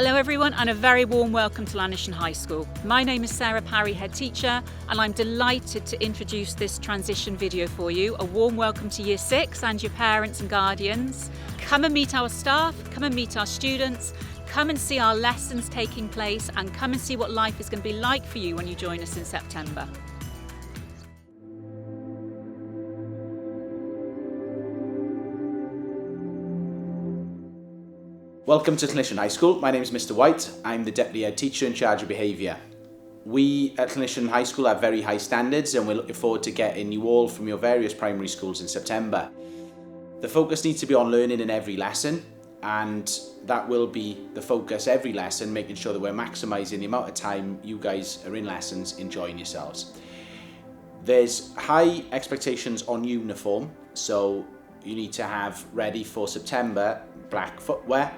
Hello everyone and a very warm welcome to Llanishen High School. My name is Sarah Parry, Head Teacher, and I'm delighted to introduce this transition video for you. A warm welcome to Year 6 and your parents and guardians. Come and meet our staff, come and meet our students, come and see our lessons taking place, and come and see what life is going to be like for you when you join us in September. Welcome to Llanishen High School. My name is Mr. White. I'm the Deputy Head Teacher in charge of behaviour. We at Llanishen High School have very high standards and we're looking forward to getting you all from your various primary schools in September. The focus needs to be on learning in every lesson, and that will be the focus every lesson, making sure that we're maximising the amount of time you guys are in lessons enjoying yourselves. There's high expectations on uniform, so you need to have ready for September black footwear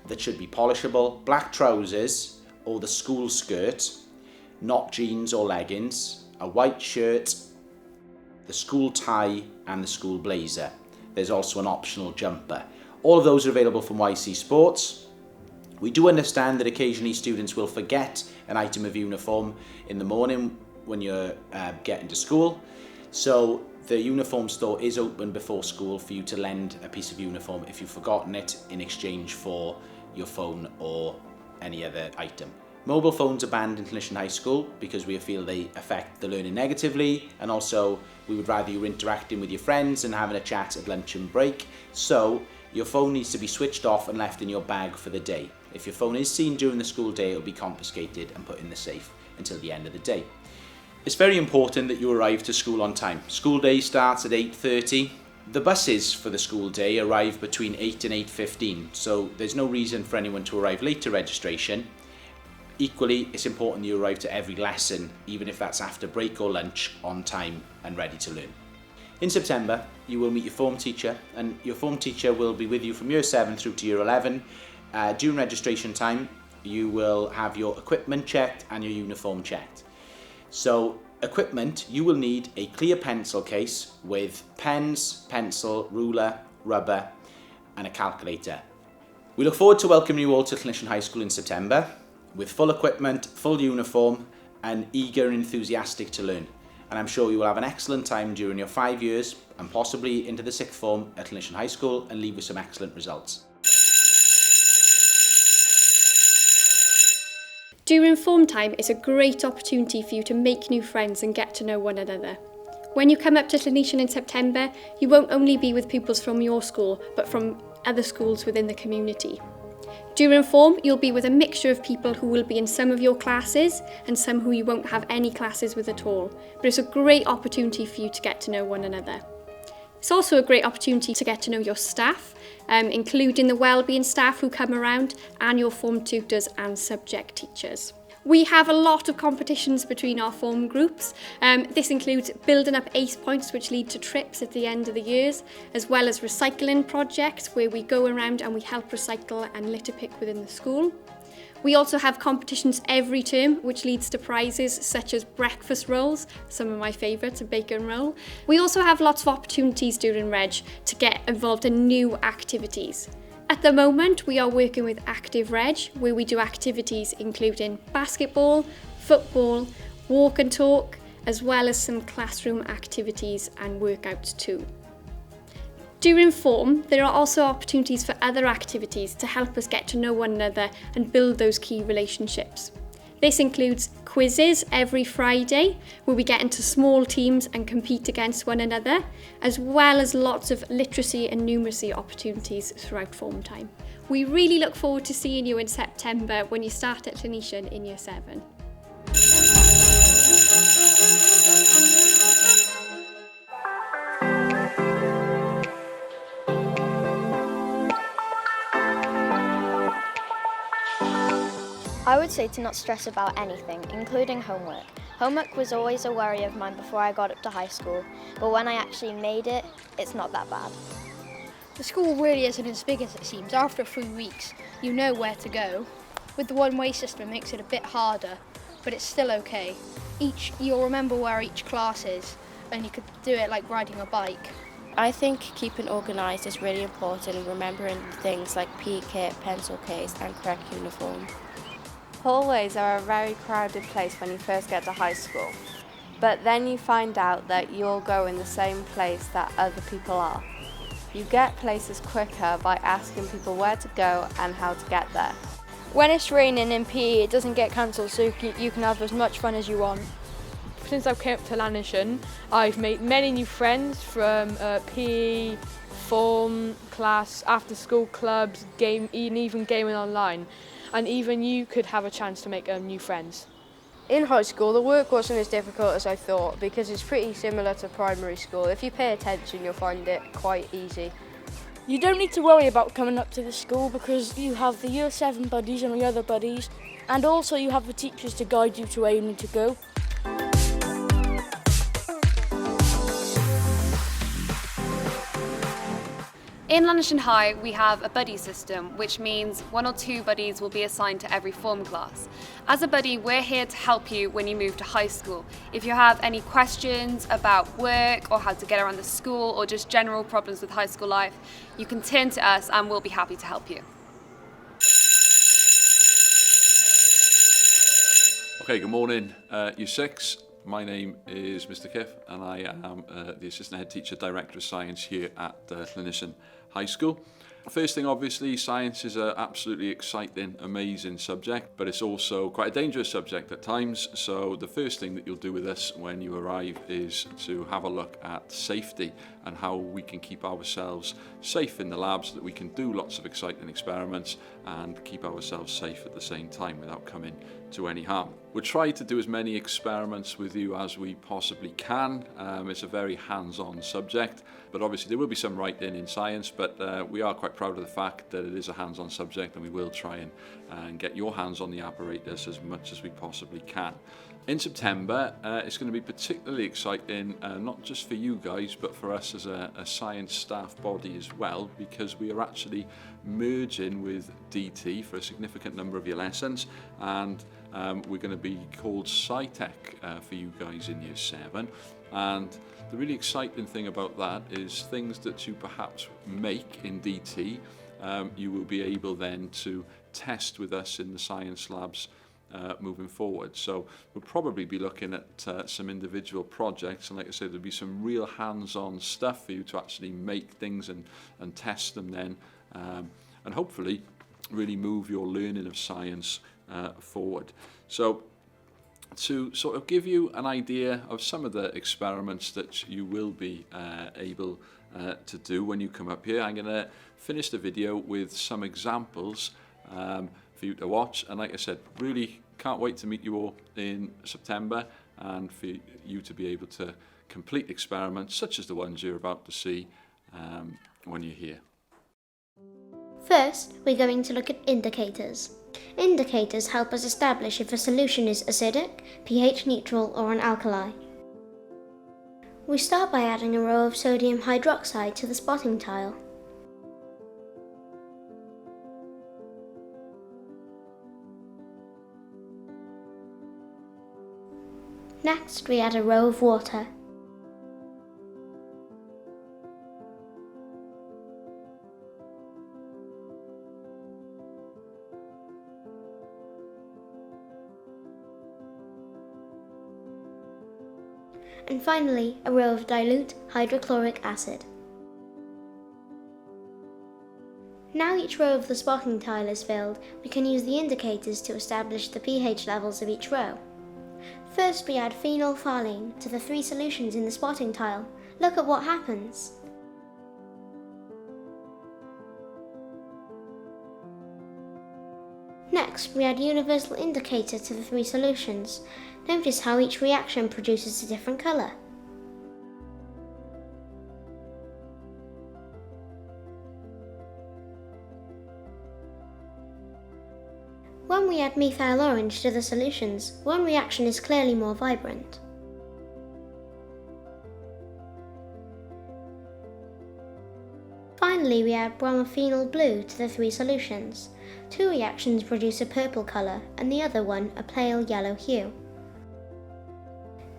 that should be polishable, black trousers or the school skirt, not jeans or leggings, a white shirt, the school tie and the school blazer. There's also an optional jumper. All of those are available from YC Sports. We do understand that occasionally students will forget an item of uniform in the morning when you're getting to school. So the uniform store is open before school for you to lend a piece of uniform if you've forgotten it in exchange for your phone or any other item. Mobile phones are banned in Llanishen High School because we feel they affect the learning negatively, and also we would rather you interacting with your friends and having a chat at lunch and break. So your phone needs to be switched off and left in your bag for the day. If your phone is seen during the school day, it will be confiscated and put in the safe until the end of the day. It's very important that you arrive to school on time. School day starts at 8:30. The buses for the school day arrive between 8 and 8:15, so there's no reason for anyone to arrive late to registration. Equally, it's important that you arrive to every lesson, even if that's after break or lunch, on time and ready to learn. In September, you will meet your form teacher, and your form teacher will be with you from Year 7 through to Year 11. During registration time, you will have your equipment checked and your uniform checked. So, equipment, you will need a clear pencil case with pens, pencil, ruler, rubber and a calculator. We look forward to welcoming you all to Llanishen High School in September with full equipment, full uniform and eager and enthusiastic to learn. And I'm sure you will have an excellent time during your 5 years and possibly into the 6th form at Llanishen High School and leave with some excellent results. During form time, it's a great opportunity for you to make new friends and get to know one another. When you come up to Llanishen in September, you won't only be with pupils from your school, but from other schools within the community. During form, you'll be with a mixture of people who will be in some of your classes and some who you won't have any classes with at all. But it's a great opportunity for you to get to know one another. It's also a great opportunity to get to know your staff, including the wellbeing staff who come around and your form tutors and subject teachers. We have a lot of competitions between our form groups. This includes building up ace points which lead to trips at the end of the years, as well as recycling projects where we go around and we help recycle and litter pick within the school. We also have competitions every term which leads to prizes such as breakfast rolls, some of my favourites, a bacon roll. We also have lots of opportunities during Reg to get involved in new activities. At the moment we are working with Active Reg, where we do activities including basketball, football, walk and talk, as well as some classroom activities and workouts too. During form, there are also opportunities for other activities to help us get to know one another and build those key relationships. This includes quizzes every Friday, where we get into small teams and compete against one another, as well as lots of literacy and numeracy opportunities throughout form time. We really look forward to seeing you in September when you start at Llanishen in Year 7. I would say to not stress about anything, including homework. Homework was always a worry of mine before I got up to high school, but when I actually made it, it's not that bad. The school really isn't as big as it seems. After 3 weeks, you know where to go. With the one-way system, it makes it a bit harder, but it's still okay. You'll remember where each class is, and you could do it like riding a bike. I think keeping organised is really important and remembering things like PE kit, pencil case and correct uniform. Hallways are a very crowded place when you first get to high school, but then you find out that you'll go in the same place that other people are. You get places quicker by asking people where to go and how to get there. When it's raining in PE, it doesn't get cancelled, so you can have as much fun as you want. Since I've came up to Llanishen, I've made many new friends from PE, form, class, after school clubs, even gaming online. And even you could have a chance to make new friends. In high school, the work wasn't as difficult as I thought because it's pretty similar to primary school. If you pay attention, you'll find it quite easy. You don't need to worry about coming up to the school because you have the Year 7 buddies and the other buddies, and also you have the teachers to guide you to where you need to go. In Llanishen High, we have a buddy system, which means 1 or 2 buddies will be assigned to every form class. As a buddy, we're here to help you when you move to high school. If you have any questions about work or how to get around the school or just general problems with high school life, you can turn to us and we'll be happy to help you. Okay, good morning, Year 6. My name is Mr. Kiff and I am the Assistant Head Teacher Director of Science here at Llanishen High School. First thing, obviously, science is an absolutely exciting, amazing subject, but it's also quite a dangerous subject at times. So the first thing that you'll do with us when you arrive is to have a look at safety and how we can keep ourselves safe in the labs, so that we can do lots of exciting experiments and keep ourselves safe at the same time without coming to any harm. We'll try to do as many experiments with you as we possibly can. It's a very hands-on subject, but obviously there will be some writing in science, but we are quite proud of the fact that it is a hands-on subject, and we will try and get your hands on the apparatus as much as we possibly can. In September, it's going to be particularly exciting, not just for you guys, but for us as a science staff body as well, because we are actually merging with DT for a significant number of your lessons, and we're going to be called SciTech for you guys in Year 7. And the really exciting thing about that is things that you perhaps make in DT, you will be able then to test with us in the science labs moving forward. So we'll probably be looking at some individual projects, and like I said, there'll be some real hands-on stuff for you to actually make things and test them then, and hopefully really move your learning of science forward. So to sort of give you an idea of some of the experiments that you will be able to do when you come up here, I'm going to finish the video with some examples for you to watch, and like I said, really can't wait to meet you all in September and for you to be able to complete experiments such as the ones you're about to see when you're here. First, we're going to look at indicators. Indicators help us establish if a solution is acidic, pH neutral or an alkali. We start by adding a row of sodium hydroxide to the spotting tile. Next, we add a row of water. And finally, a row of dilute hydrochloric acid. Now each row of the spotting tile is filled, we can use the indicators to establish the pH levels of each row. First, we add phenolphthalein to the 3 solutions in the spotting tile. Look at what happens. Next, we add universal indicator to the 3 solutions. Notice how each reaction produces a different colour. When we add methyl orange to the solutions, one reaction is clearly more vibrant. Finally, we add bromophenol blue to the 3 solutions. 2 reactions produce a purple colour and the other one a pale yellow hue.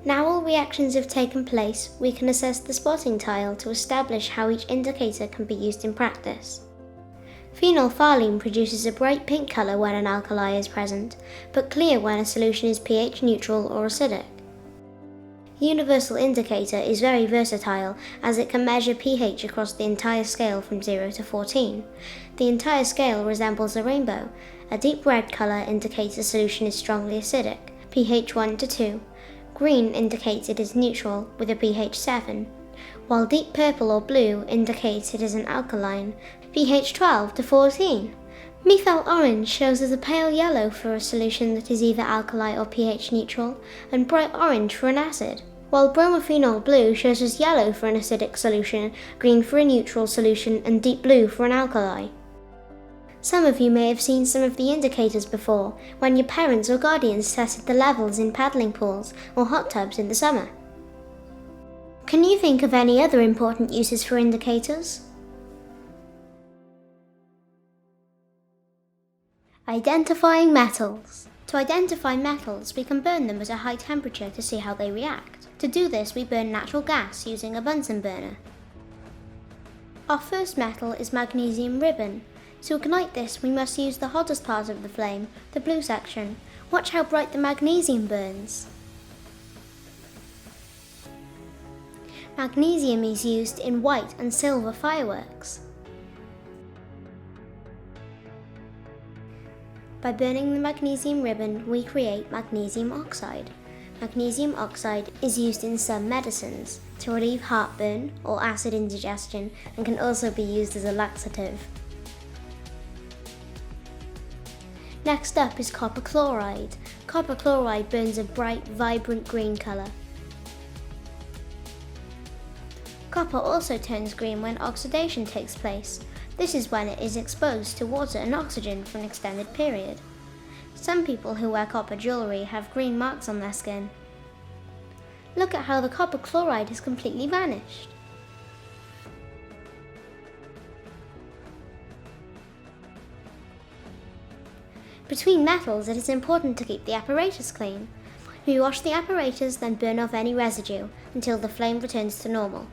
Now all reactions have taken place, we can assess the spotting tile to establish how each indicator can be used in practice. Phenolphthalein produces a bright pink colour when an alkali is present, but clear when a solution is pH neutral or acidic. The universal indicator is very versatile as it can measure pH across the entire scale from 0 to 14. The entire scale resembles a rainbow. A deep red colour indicates a solution is strongly acidic, pH 1 to 2. Green indicates it is neutral with a pH 7, while deep purple or blue indicates it is an alkaline, pH 12 to 14. Methyl orange shows as a pale yellow for a solution that is either alkali or pH neutral, and bright orange for an acid, while bromophenol blue shows as yellow for an acidic solution, green for a neutral solution, and deep blue for an alkali. Some of you may have seen some of the indicators before, when your parents or guardians tested the levels in paddling pools or hot tubs in the summer. Can you think of any other important uses for indicators? Identifying metals. To identify metals, we can burn them at a high temperature to see how they react. To do this, we burn natural gas using a Bunsen burner. Our first metal is magnesium ribbon. To ignite this, we must use the hottest part of the flame, the blue section. Watch how bright the magnesium burns. Magnesium is used in white and silver fireworks. By burning the magnesium ribbon, we create magnesium oxide. Magnesium oxide is used in some medicines to relieve heartburn or acid indigestion and can also be used as a laxative. Next up is copper chloride. Copper chloride burns a bright, vibrant green colour. Copper also turns green when oxidation takes place. This is when it is exposed to water and oxygen for an extended period. Some people who wear copper jewellery have green marks on their skin. Look at how the copper chloride has completely vanished. Between metals, it is important to keep the apparatus clean. We wash the apparatus, then burn off any residue until the flame returns to normal.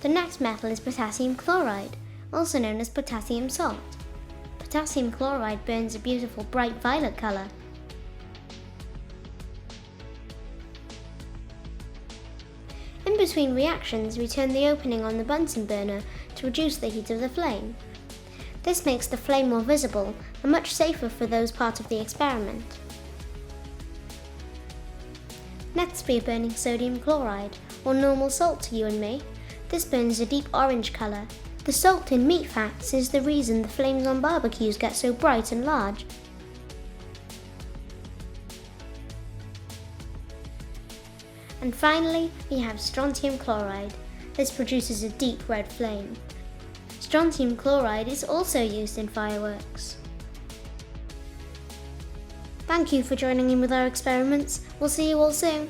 The next metal is potassium chloride, also known as potassium salt. Potassium chloride burns a beautiful bright violet colour. In between reactions, we turn the opening on the Bunsen burner to reduce the heat of the flame. This makes the flame more visible and much safer for those part of the experiment. Next we are burning sodium chloride, or normal salt to you and me. This burns a deep orange colour. The salt in meat fats is the reason the flames on barbecues get so bright and large. And finally, we have strontium chloride. This produces a deep red flame. Strontium chloride is also used in fireworks. Thank you for joining in with our experiments. We'll see you all soon.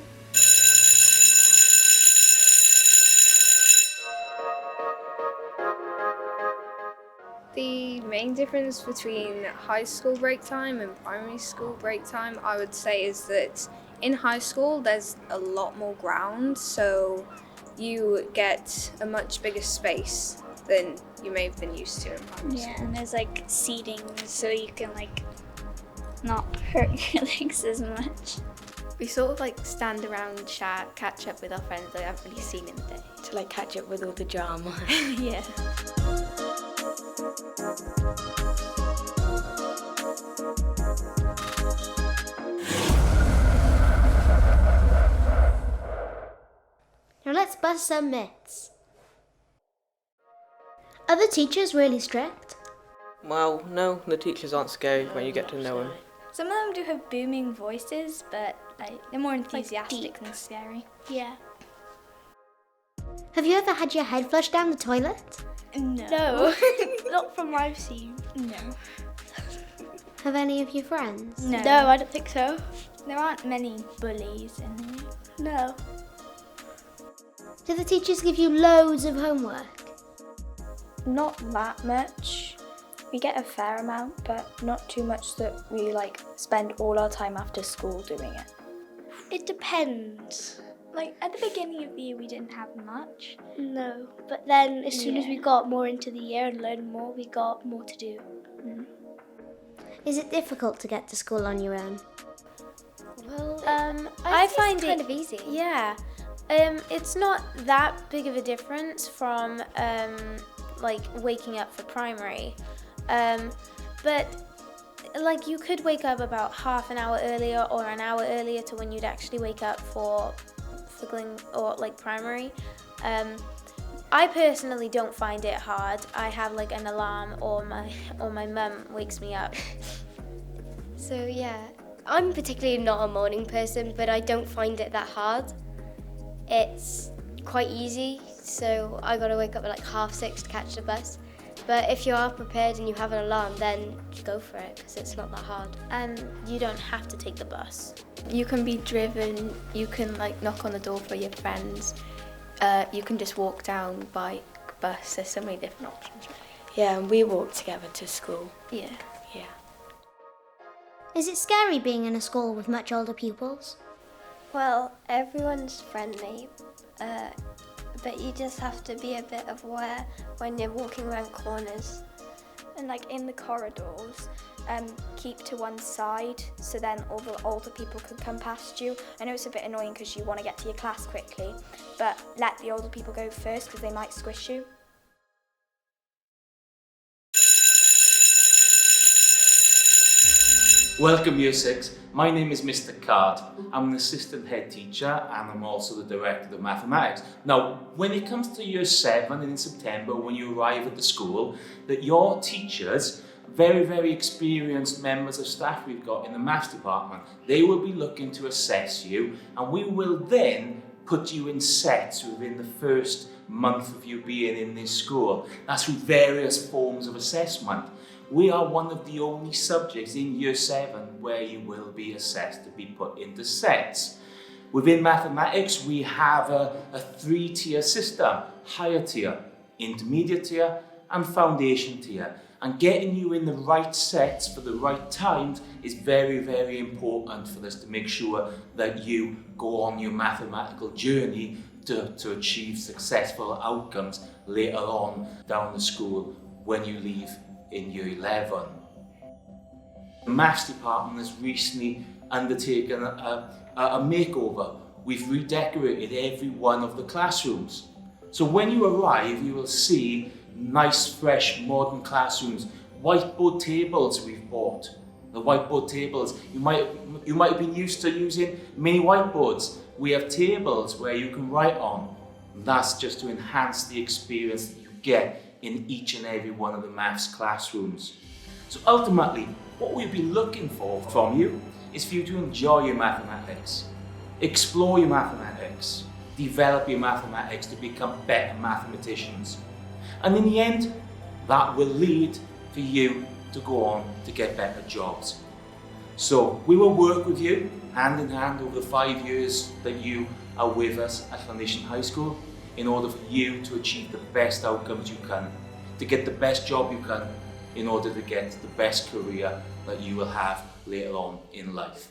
The main difference between high school break time and primary school break time, I would say, is that in high school there's a lot more ground, so you get a much bigger space than you may have been used to in primary school. Yeah, and there's like seating, so you can like not hurt your legs as much. We sort of like stand around, chat, catch up with our friends that I haven't really seen in a day. To like catch up with all the drama. Yeah. Now let's bust some myths. Are the teachers really strict? Well, no, the teachers aren't scary when you get to know them. Some of them do have booming voices, but like, they're more enthusiastic than scary. Yeah. Have you ever had your head flushed down the toilet? No. Not from what I've seen. No. Have any of your friends? No, I don't think so. There aren't many bullies anyway. No. Do the teachers give you loads of homework? Not that much. We get a fair amount, but not too much that we spend all our time after school doing it. It depends. At the beginning of the year we didn't have much. No, but then as soon as we got more into the year and learned more, we got more to do. Is it difficult to get to school on your own? Well, I find it's kind of easy. Yeah. It's not that big of a difference from waking up for primary. But you could wake up about half an hour earlier or an hour earlier to when you'd actually wake up for primary. I personally don't find it hard. I have an alarm or my mum wakes me up. So yeah, I'm particularly not a morning person, but I don't find it that hard. It's quite easy, so I gotta wake up at 6:30 to catch the bus. But if you are prepared and you have an alarm, then go for it, because it's not that hard. And you don't have to take the bus. You can be driven, you can knock on the door for your friends, you can just walk down, bike, bus, there's so many different options. Yeah, and we walk together to school. Yeah. Is it scary being in a school with much older pupils? Well, everyone's friendly, but you just have to be a bit aware when you're walking around corners. And in the corridors, keep to one side so then all the older people can come past you. I know it's a bit annoying because you want to get to your class quickly, but let the older people go first because they might squish you. Welcome Year 6, my name is Mr. Card. I'm an assistant head teacher and I'm also the director of mathematics. Now, when it comes to Year 7 and in September when you arrive at the school, that your teachers, very, very experienced members of staff we've got in the maths department, they will be looking to assess you and we will then put you in sets within the first month of you being in this school. That's through various forms of assessment. We are one of the only subjects in Year 7 where you will be assessed to be put into sets. Within mathematics, we have a 3-tier system: higher tier, intermediate tier, and foundation tier. And getting you in the right sets for the right times is very, very important for us to make sure that you go on your mathematical journey to achieve successful outcomes later on down the school when you leave in Year 11. The maths department has recently undertaken a makeover. We've redecorated every one of the classrooms. So when you arrive, you will see nice, fresh, modern classrooms. Whiteboard tables we've bought. The whiteboard tables, you might have been used to using mini whiteboards. We have tables where you can write on. And that's just to enhance the experience that you get in each and every one of the maths classrooms. So ultimately, what we've been looking for from you is for you to enjoy your mathematics, explore your mathematics, develop your mathematics to become better mathematicians. And in the end, that will lead for you to go on to get better jobs. So we will work with you hand in hand over the 5 years that you are with us at Llanishen High School in order for you to achieve the best outcomes you can, to get the best job you can, in order to get the best career that you will have later on in life.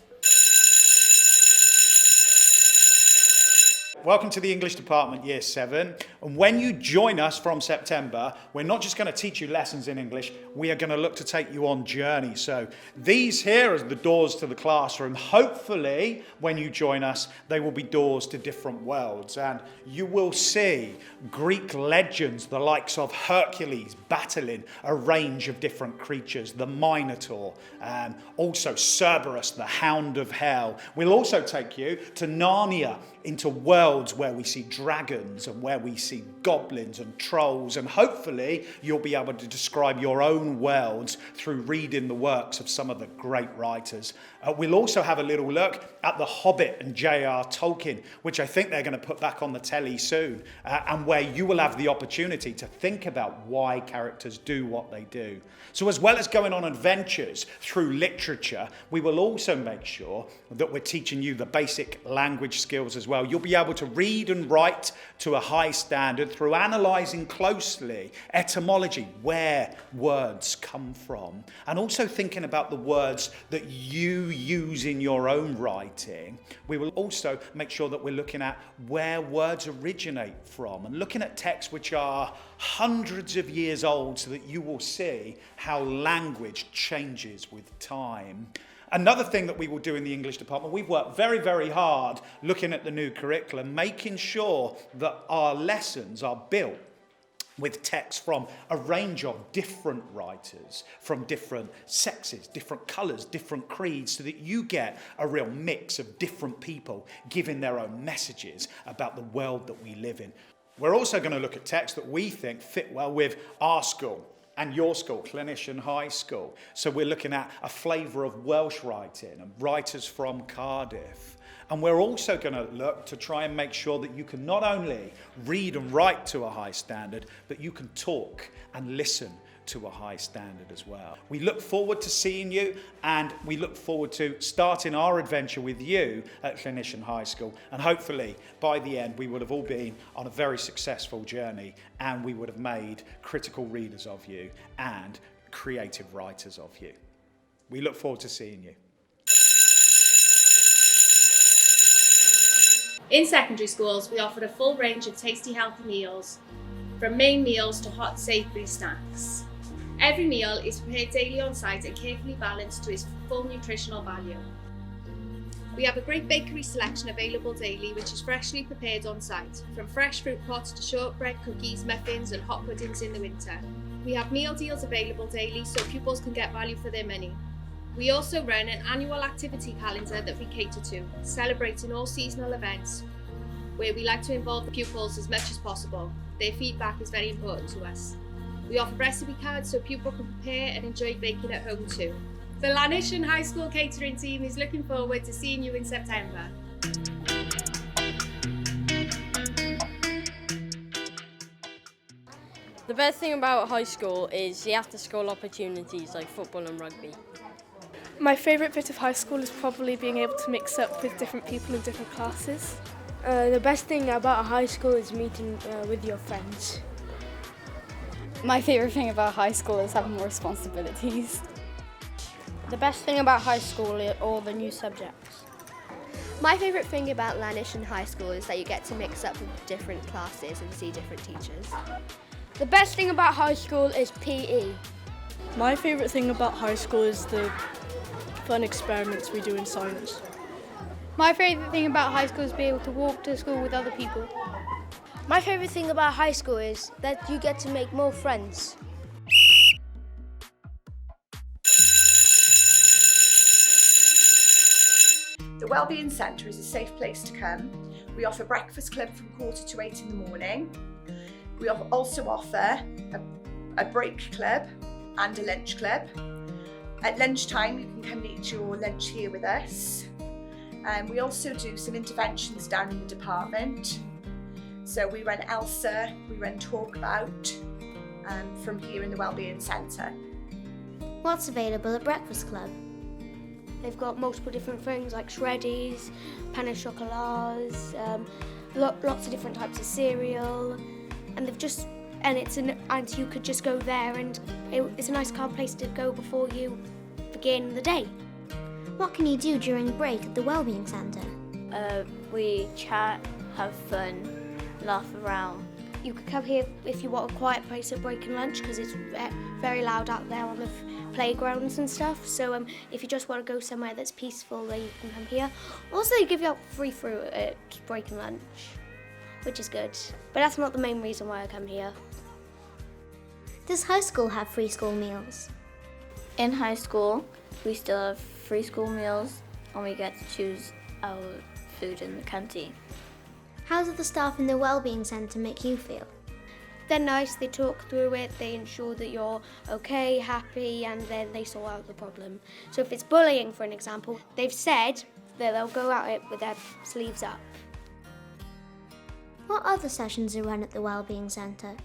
Welcome to the English Department, Year 7. And when you join us from September, we're not just going to teach you lessons in English, we are going to look to take you on journeys. So these here are the doors to the classroom. Hopefully, when you join us, they will be doors to different worlds. And you will see Greek legends, the likes of Hercules battling a range of different creatures, the Minotaur, and also Cerberus, the Hound of Hell. We'll also take you to Narnia, into worlds where we see dragons and where we see goblins and trolls, and hopefully you'll be able to describe your own worlds through reading the works of some of the great writers. We'll also have a little look at The Hobbit and J.R. Tolkien, which I think they're going to put back on the telly soon, and where you will have the opportunity to think about why characters do what they do. So as well as going on adventures through literature, we will also make sure that we're teaching you the basic language skills as well. You'll be able to read and write to a high standard through analysing closely etymology, where words come from, and also thinking about the words that you use in your own writing. We will also make sure that we're looking at where words originate from and looking at texts which are hundreds of years old so that you will see how language changes with time. Another thing that we will do in the English department, we've worked very, very hard looking at the new curriculum, making sure that our lessons are built with texts from a range of different writers, from different sexes, different colours, different creeds, so that you get a real mix of different people giving their own messages about the world that we live in. We're also going to look at texts that we think fit well with our school and your school, Llanishen High School. So we're looking at a flavour of Welsh writing and writers from Cardiff. And we're also going to look to try and make sure that you can not only read and write to a high standard, but you can talk and listen to a high standard as well. We look forward to seeing you, and we look forward to starting our adventure with you at Llanishen High School. And hopefully by the end we would have all been on a very successful journey, and we would have made critical readers of you and creative writers of you. We look forward to seeing you. In secondary schools, we offer a full range of tasty, healthy meals, from main meals to hot, savoury snacks. Every meal is prepared daily on site and carefully balanced to its full nutritional value. We have a great bakery selection available daily, which is freshly prepared on site, from fresh fruit pots to shortbread, cookies, muffins and hot puddings in the winter. We have meal deals available daily so pupils can get value for their money. We also run an annual activity calendar that we cater to, celebrating all seasonal events, where we like to involve the pupils as much as possible. Their feedback is very important to us. We offer recipe cards so pupils can prepare and enjoy baking at home too. The Llanishen High School catering team is looking forward to seeing you in September. The best thing about high school is the after-school opportunities like football and rugby. My favourite bit of high school is probably being able to mix up with different people in different classes. The best thing about high school is meeting with your friends. My favourite thing about high school is having more responsibilities. The best thing about high school are all the new subjects. My favourite thing about Llanishen High School is that you get to mix up with different classes and see different teachers. The best thing about high school is PE. My favourite thing about high school is the fun experiments we do in science. My favourite thing about high school is being able to walk to school with other people. My favourite thing about high school is that you get to make more friends. The Wellbeing Centre is a safe place to come. We offer breakfast club from 7:45 in the morning. We also offer a break club and a lunch club. At lunchtime you can come eat your lunch here with us. We also do some interventions down in the department. So we run ELSA, we run Talk About from here in the Wellbeing Centre. What's available at Breakfast Club? They've got multiple different things like shreddies, pain au chocolats, lots of different types of cereal, and and you could just go there, and it's a nice calm place to go before you begin the day. What can you do during a break at the Wellbeing Centre? We chat, have fun, laugh around. You could come here if you want a quiet place at break and lunch, because it's very loud out there on the playgrounds and stuff. So if you just want to go somewhere that's peaceful, then you can come here. Also, they give you out free fruit at break and lunch, which is good. But that's not the main reason why I come here. Does high school have free school meals? In high school, we still have free school meals, and we get to choose our food in the canteen. How do the staff in the Wellbeing Centre make you feel? They're nice, they talk through it, they ensure that you're okay, happy, and then they sort out the problem. So if it's bullying, for an example, they've said that they'll go at it with their sleeves up. What other sessions are run at the Wellbeing Centre?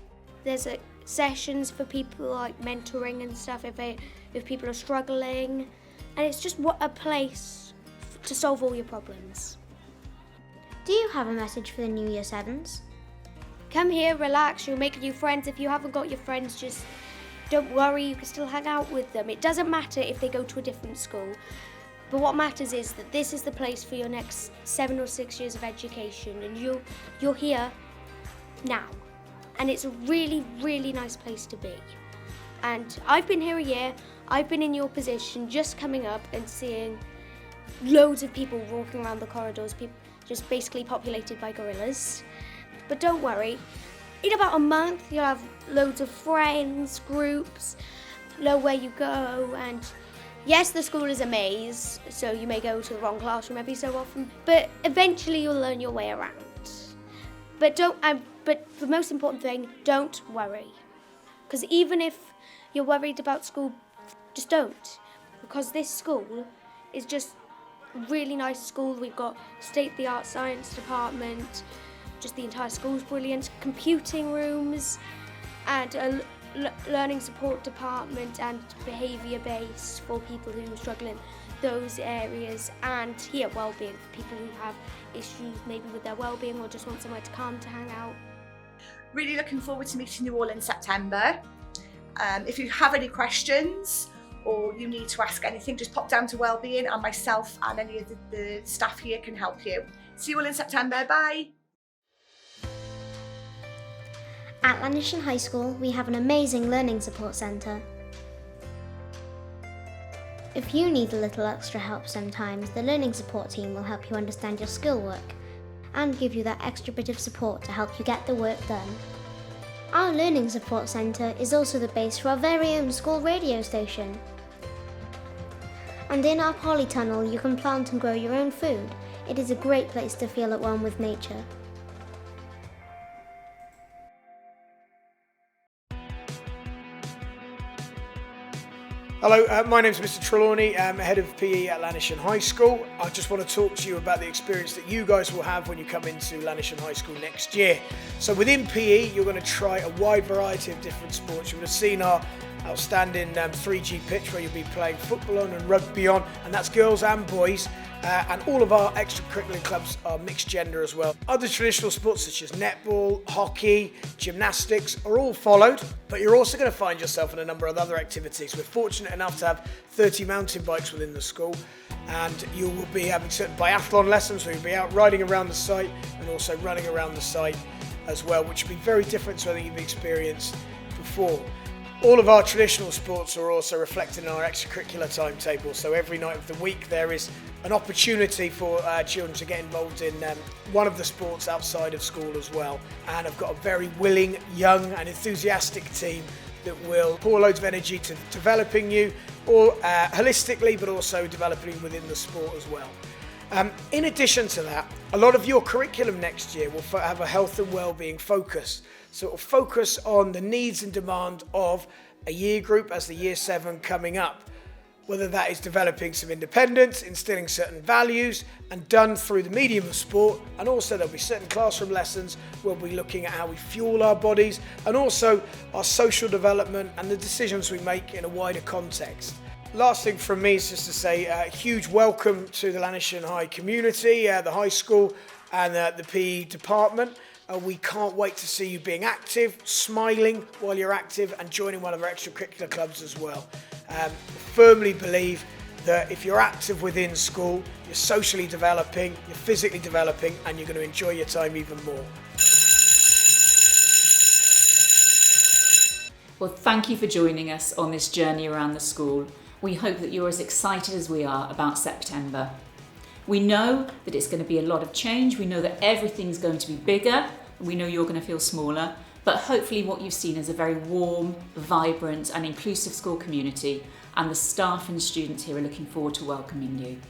There's sessions for people like mentoring and stuff if people are struggling, and it's just a place to solve all your problems. Do you have a message for the new Year 7s? Come here, relax, you'll make new friends. If you haven't got your friends, just don't worry, you can still hang out with them. It doesn't matter if they go to a different school. But what matters is that this is the place for your next 7 or 6 years of education, and you're here now. And it's a really, really nice place to be. And I've been here a year, I've been in your position, just coming up and seeing loads of people walking around the corridors, just basically populated by gorillas. But don't worry, in about a month you'll have loads of friends, groups, know where you go, and yes, the school is a maze, so you may go to the wrong classroom every so often, but eventually you'll learn your way around. But the most important thing, don't worry. Because even if you're worried about school, just don't. Because this school is just a really nice school. We've got state-of-the-art science department, just the entire school's brilliant, computing rooms, and a learning support department and behaviour base for people who struggle in those areas, and here wellbeing for people who have issues maybe with their wellbeing or just want somewhere to come to hang out. Really looking forward to meeting you all in September. If you have any questions or you need to ask anything, just pop down to Wellbeing and myself and any of the staff here can help you. See you all in September, bye! At Llanishen High School, we have an amazing learning support centre. If you need a little extra help sometimes, the learning support team will help you understand your schoolwork and give you that extra bit of support to help you get the work done. Our learning support centre is also the base for our very own school radio station. And in our polytunnel you can plant and grow your own food. It is a great place to feel at one with nature. Hello, my name's Mr Trelawney, I'm head of PE at Llanishen High School. I just want to talk to you about the experience that you guys will have when you come into Llanishen High School next year. So within PE, you're going to try a wide variety of different sports. You would have seen our outstanding 3G pitch where you'll be playing football on and rugby on, and that's girls and boys. And all of our extracurricular clubs are mixed gender as well. Other traditional sports such as netball, hockey, gymnastics are all followed, but you're also going to find yourself in a number of other activities. We're fortunate enough to have 30 mountain bikes within the school, and you will be having certain biathlon lessons where you'll be out riding around the site and also running around the site as well, which will be very different to anything you've experienced before. All of our traditional sports are also reflected in our extracurricular timetable, so every night of the week there is an opportunity for children to get involved in one of the sports outside of school as well. And I've got a very willing, young and enthusiastic team that will pour loads of energy to developing you, or holistically, but also developing within the sport as well. In addition to that, a lot of your curriculum next year will have a health and wellbeing focus. So it will focus on the needs and demand of a year group as the Year 7 coming up. Whether that is developing some independence, instilling certain values, and done through the medium of sport. And also there'll be certain classroom lessons where we'll be looking at how we fuel our bodies, and also our social development and the decisions we make in a wider context. Last thing from me is just to say a huge welcome to the Llanishen High community, the high school and the PE department. We can't wait to see you being active, smiling while you're active, and joining one of our extracurricular clubs as well. Firmly believe that if you're active within school, you're socially developing, you're physically developing, and you're going to enjoy your time even more. Well, thank you for joining us on this journey around the school. We hope that you're as excited as we are about September. We know that it's going to be a lot of change. We know that everything's going to be bigger. We know you're going to feel smaller. But hopefully what you've seen is a very warm, vibrant and inclusive school community, and the staff and students here are looking forward to welcoming you.